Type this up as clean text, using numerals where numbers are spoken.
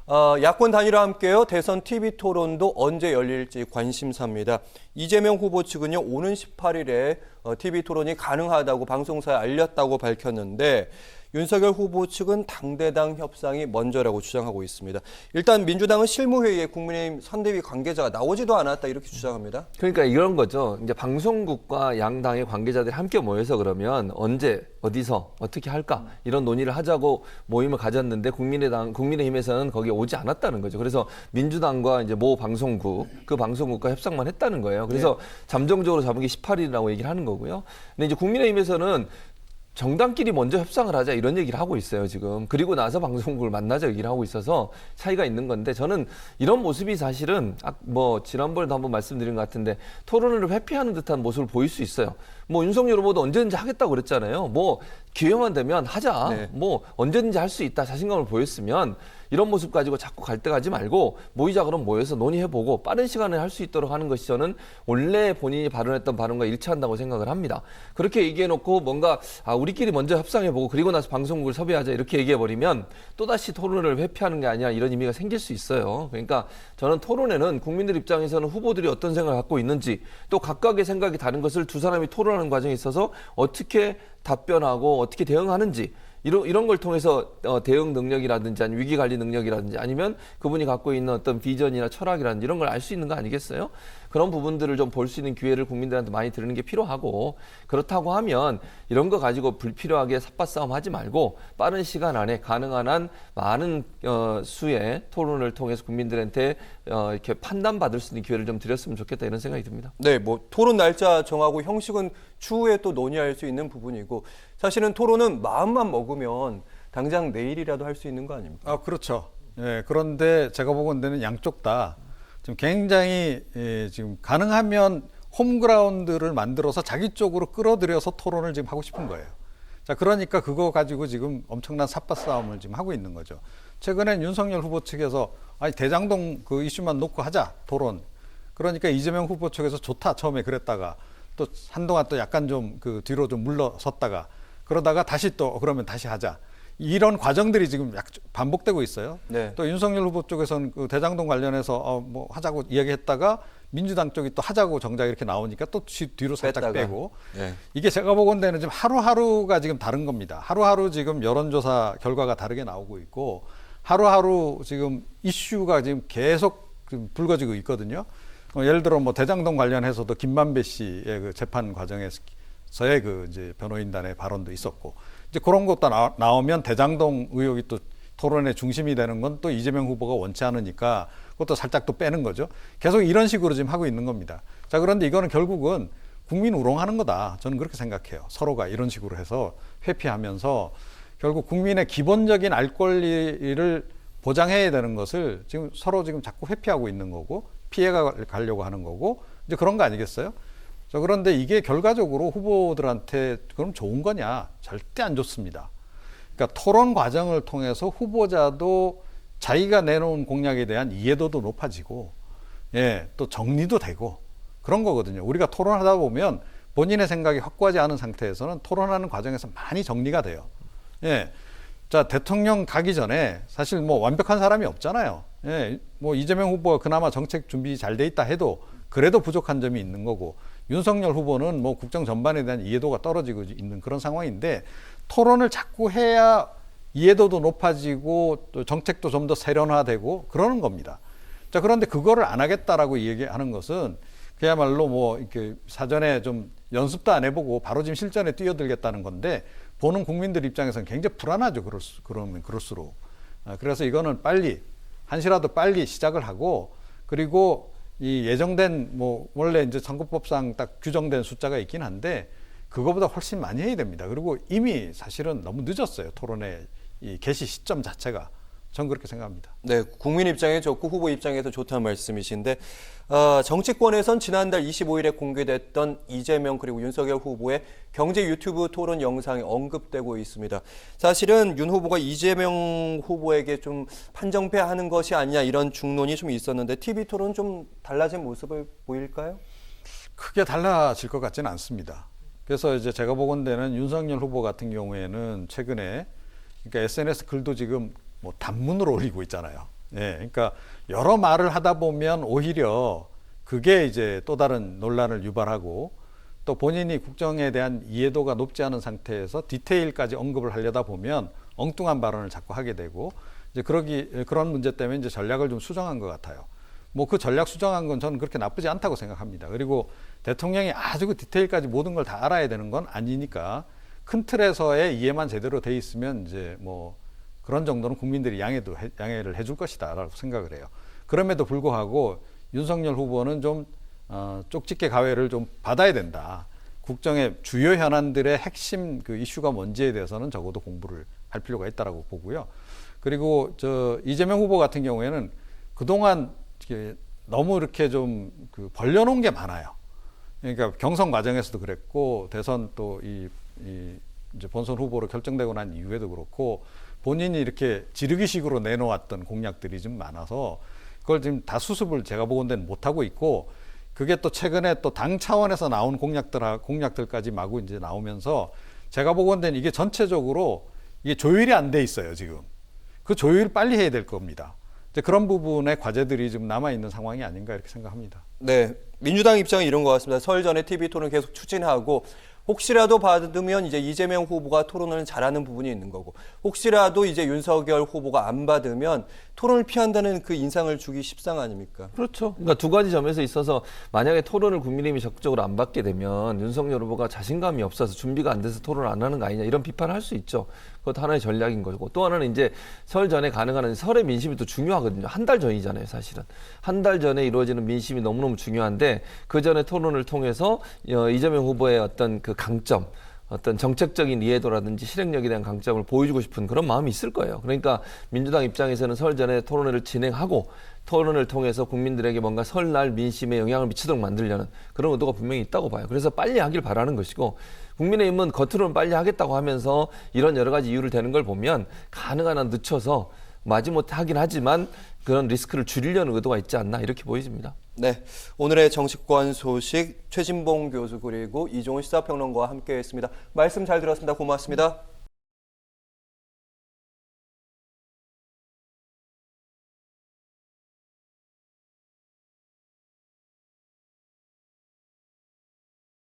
야권 단일화 함께요. 대선 TV 토론도 언제 열릴지 관심사입니다. 이재명 후보 측은요, 오는 18일에 TV 토론이 가능하다고 방송사에 알렸다고 밝혔는데 윤석열 후보 측은 당대당 협상이 먼저라고 주장하고 있습니다. 일단 민주당은 실무회의에 국민의힘 선대위 관계자가 나오지도 않았다 이렇게 주장합니다. 그러니까 이런 거죠. 이제 방송국과 양당의 관계자들이 함께 모여서 그러면 언제 어디서 어떻게 할까 이런 논의를 하자고 모임을 가졌는데 국민의힘에서는 거기에 오지 않았다는 거죠. 그래서 민주당과 이제 모 방송국 그 방송국과 협상만 했다는 거예요. 그래서 잠정적으로 잡은 게 18일이라고 얘기를 하는 거고요. 근데 이제 국민의힘에서는 정당끼리 먼저 협상을 하자 이런 얘기를 하고 있어요, 지금. 그리고 나서 방송국을 만나자 얘기를 하고 있어서 차이가 있는 건데 저는 이런 모습이 사실은 뭐 지난번에도 한번 말씀드린 것 같은데 토론을 회피하는 듯한 모습을 보일 수 있어요. 뭐 윤석열 후보도 언제든지 하겠다고 그랬잖아요. 뭐 기회만 되면 하자. 네. 뭐 언제든지 할 수 있다 자신감을 보였으면 이런 모습 가지고 자꾸 갈등하지 말고 모이자 그럼 모여서 논의해보고 빠른 시간에 할 수 있도록 하는 것이 저는 원래 본인이 발언했던 발언과 일치한다고 생각을 합니다. 그렇게 얘기해놓고 뭔가 우리끼리 먼저 협상해보고 그리고 나서 방송국을 섭외하자 이렇게 얘기해버리면 또다시 토론을 회피하는 게 아니야 이런 의미가 생길 수 있어요. 그러니까 저는 토론에는 국민들 입장에서는 후보들이 어떤 생각을 갖고 있는지 또 각각의 생각이 다른 것을 두 사람이 토론하는 과정에 있어서 어떻게 답변하고 어떻게 대응하는지 이런 걸 통해서 대응 능력이라든지 아니면 위기 관리 능력이라든지 아니면 그분이 갖고 있는 어떤 비전이나 철학이라든지 이런 걸 알 수 있는 거 아니겠어요? 그런 부분들을 좀 볼 수 있는 기회를 국민들한테 많이 드리는 게 필요하고 그렇다고 하면 이런 거 가지고 불필요하게 삿바싸움 하지 말고 빠른 시간 안에 가능한 한 많은 수의 토론을 통해서 국민들한테 이렇게 판단받을 수 있는 기회를 좀 드렸으면 좋겠다 이런 생각이 듭니다. 네, 뭐 토론 날짜 정하고 형식은 추후에 또 논의할 수 있는 부분이고 사실은 토론은 마음만 먹으면 당장 내일이라도 할 수 있는 거 아닙니까? 그렇죠. 예, 그런데 제가 보건대는 양쪽 다 지금 굉장히 지금 가능하면 홈그라운드를 만들어서 자기 쪽으로 끌어들여서 토론을 지금 하고 싶은 거예요. 자, 그러니까 그거 가지고 지금 엄청난 삿바싸움을 지금 하고 있는 거죠. 최근엔 윤석열 후보 측에서 대장동 그 이슈만 놓고 하자 토론. 그러니까 이재명 후보 측에서 좋다 처음에 그랬다가 또 한동안 또 약간 좀 그 뒤로 좀 물러섰다가 그러다가 다시 또 그러면 다시 하자. 이런 과정들이 지금 반복되고 있어요. 네. 또 윤석열 후보 쪽에서는 그 대장동 관련해서 뭐 하자고 이야기했다가 민주당 쪽이 또 하자고 정작 이렇게 나오니까 또 뒤로 살짝 뺐다가. 빼고 네. 이게 제가 보건대는 지금 하루하루가 지금 다른 겁니다. 하루하루 지금 여론조사 결과가 다르게 나오고 있고 하루하루 지금 이슈가 지금 계속 불거지고 있거든요. 예를 들어 뭐 대장동 관련해서도 김만배 씨의 그 재판 과정에서의 그 이제 변호인단의 발언도 있었고 이제 그런 것도 나오면 대장동 의혹이 또 토론의 중심이 되는 건 또 이재명 후보가 원치 않으니까 그것도 살짝 또 빼는 거죠. 계속 이런 식으로 지금 하고 있는 겁니다. 자, 그런데 이거는 결국은 국민 우롱하는 거다. 저는 그렇게 생각해요. 서로가 이런 식으로 해서 회피하면서 결국 국민의 기본적인 알 권리를 보장해야 되는 것을 지금 서로 지금 자꾸 회피하고 있는 거고 피해가 가려고 하는 거고 이제 그런 거 아니겠어요? 자, 그런데 이게 결과적으로 후보들한테 그럼 좋은 거냐? 절대 안 좋습니다. 그러니까 토론 과정을 통해서 후보자도 자기가 내놓은 공약에 대한 이해도도 높아지고, 예, 또 정리도 되고 그런 거거든요. 우리가 토론하다 보면 본인의 생각이 확고하지 않은 상태에서는 토론하는 과정에서 많이 정리가 돼요. 예. 자, 대통령 가기 전에 사실 뭐 완벽한 사람이 없잖아요. 예, 뭐 이재명 후보가 그나마 정책 준비 잘 돼 있다 해도 그래도 부족한 점이 있는 거고 윤석열 후보는 뭐 국정 전반에 대한 이해도가 떨어지고 있는 그런 상황인데 토론을 자꾸 해야 이해도도 높아지고 또 정책도 좀 더 세련화되고 그러는 겁니다. 자, 그런데 그거를 안 하겠다라고 얘기하는 것은 그야말로 뭐 이렇게 사전에 좀 연습도 안 해보고 바로 지금 실전에 뛰어들겠다는 건데 보는 국민들 입장에서는 굉장히 불안하죠. 그러면 그럴수록. 그래서 이거는 빨리 한시라도 빨리 시작을 하고 그리고 이 예정된 뭐 원래 이제 선거법상 딱 규정된 숫자가 있긴 한데 그거보다 훨씬 많이 해야 됩니다. 그리고 이미 사실은 너무 늦었어요. 토론의 이 개시 시점 자체가. 전 그렇게 생각합니다. 네, 국민 입장에 좋고 후보 입장에서 좋다는 말씀이신데 정치권에선 지난달 25일에 공개됐던 이재명 그리고 윤석열 후보의 경제 유튜브 토론 영상이 언급되고 있습니다. 사실은 윤 후보가 이재명 후보에게 좀 판정패하는 것이 아니냐 이런 중론이 좀 있었는데 TV 토론 좀 달라진 모습을 보일까요? 크게 달라질 것 같지는 않습니다. 그래서 이제 제가 보건대는 윤석열 후보 같은 경우에는 최근에 그러니까 SNS 글도 지금 뭐 단문으로 올리고 있잖아요. 예, 그러니까 여러 말을 하다 보면 오히려 그게 이제 또 다른 논란을 유발하고 또 본인이 국정에 대한 이해도가 높지 않은 상태에서 디테일까지 언급을 하려다 보면 엉뚱한 발언을 자꾸 하게 되고 이제 그런 문제 때문에 이제 전략을 좀 수정한 것 같아요. 뭐 그 전략 수정한 건 저는 그렇게 나쁘지 않다고 생각합니다. 그리고 대통령이 아주 그 디테일까지 모든 걸 다 알아야 되는 건 아니니까 큰 틀에서의 이해만 제대로 돼 있으면 이제 뭐 그런 정도는 국민들이 양해를 해줄 것이다라고 생각을 해요. 그럼에도 불구하고 윤석열 후보는 좀 쪽집게 가외를 좀 받아야 된다. 국정의 주요 현안들의 핵심 그 이슈가 뭔지에 대해서는 적어도 공부를 할 필요가 있다라고 보고요. 그리고 이재명 후보 같은 경우에는 그동안 너무 이렇게 좀 벌려놓은 게 많아요. 그러니까 경선 과정에서도 그랬고 대선 또 이제 본선 후보로 결정되고 난 이후에도 그렇고 본인이 이렇게 지르기식으로 내놓았던 공약들이 좀 많아서 그걸 지금 다 수습을 제가 보건대는 못 하고 있고 그게 또 최근에 또 당 차원에서 나온 공약들까지 마구 이제 나오면서 제가 보건대는 이게 전체적으로 이게 조율이 안 돼 있어요 지금. 그 조율 빨리 해야 될 겁니다. 이제 그런 부분의 과제들이 좀 남아 있는 상황이 아닌가 이렇게 생각합니다. 네, 민주당 입장은 이런 것 같습니다. 설 전에 TV 토론 계속 추진하고 혹시라도 받으면 이제 이재명 후보가 토론을 잘하는 부분이 있는 거고 혹시라도 이제 윤석열 후보가 안 받으면 토론을 피한다는 그 인상을 주기 십상 아닙니까? 그렇죠. 그러니까 두 가지 점에서 있어서 만약에 토론을 국민의힘이 적극적으로 안 받게 되면 윤석열 후보가 자신감이 없어서 준비가 안 돼서 토론을 안 하는 거 아니냐 이런 비판을 할 수 있죠. 그것도 하나의 전략인 거고 또 하나는 이제 설 전에 가능한 설의 민심이 또 중요하거든요. 한 달 전이잖아요, 사실은. 한 달 전에 이루어지는 민심이 너무너무 중요한데 그 전에 토론을 통해서 이재명 후보의 어떤 그 강점, 어떤 정책적인 이해도라든지 실행력에 대한 강점을 보여주고 싶은 그런 마음이 있을 거예요. 그러니까 민주당 입장에서는 설 전에 토론회를 진행하고 토론을 통해서 국민들에게 뭔가 설날 민심에 영향을 미치도록 만들려는 그런 의도가 분명히 있다고 봐요. 그래서 빨리 하길 바라는 것이고 국민의힘은 겉으로는 빨리 하겠다고 하면서 이런 여러 가지 이유를 대는 걸 보면 가능한 한 늦춰서 마지못해 하긴 하지만 그런 리스크를 줄이려는 의도가 있지 않나 이렇게 보여집니다. 네, 오늘의 정치권 소식 최진봉 교수 그리고 이종훈 시사평론가와 함께했습니다. 말씀 잘 들었습니다. 고맙습니다.